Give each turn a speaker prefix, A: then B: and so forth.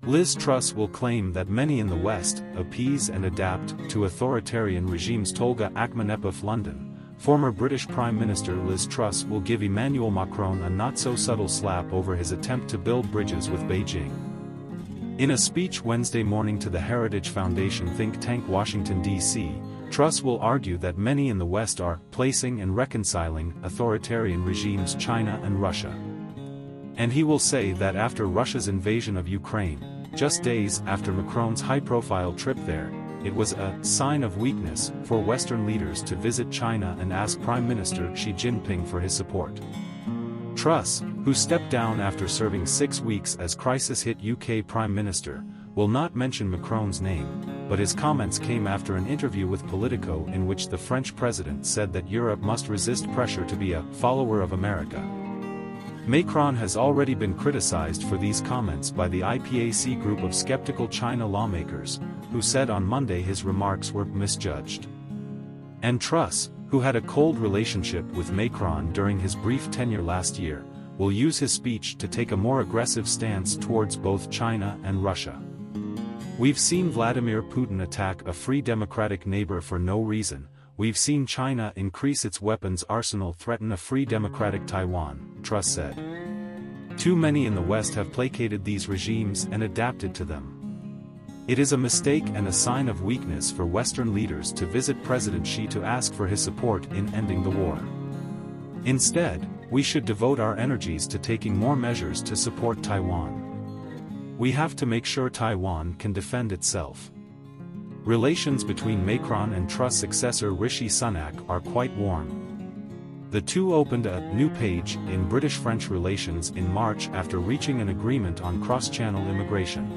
A: Liz Truss will claim that many in the West appease and adapt to authoritarian regimes. Tolga AkmenEPEFE London. Former British Prime Minister Liz Truss will give Emmanuel Macron a not-so-subtle slap over his attempt to build bridges with Beijing. In a speech Wednesday morning to the Heritage Foundation think tank Washington, D.C., Truss will argue that many in the West are placing and reconciling authoritarian regimes China and Russia. And he will say that after Russia's invasion of Ukraine, just days after Macron's high-profile trip there, it was a sign of weakness for Western leaders to visit China and ask Prime Minister Xi Jinping for his support. Truss, who stepped down after serving 6 weeks as crisis-hit UK Prime Minister, will not mention Macron's name, but his comments came after an interview with Politico in which the French president said that Europe must resist pressure to be a follower of America. Macron has already been criticized for these comments by the IPAC group of skeptical China lawmakers, who said on Monday his remarks were misjudged. And Truss, who had a cold relationship with Macron during his brief tenure last year, will use his speech to take a more aggressive stance towards both China and Russia. We've seen Vladimir Putin attack a free democratic neighbor for no reason. We've seen China increase its weapons arsenal, threaten a free democratic Taiwan, Truss said. Too many in the West have placated these regimes and adapted to them. It is a mistake and a sign of weakness for Western leaders to visit President Xi to ask for his support in ending the war. Instead, we should devote our energies to taking more measures to support Taiwan. We have to make sure Taiwan can defend itself. Relations between Macron and Truss successor Rishi Sunak are quite warm. The two opened a new page in British-French relations in March after reaching an agreement on cross-channel immigration.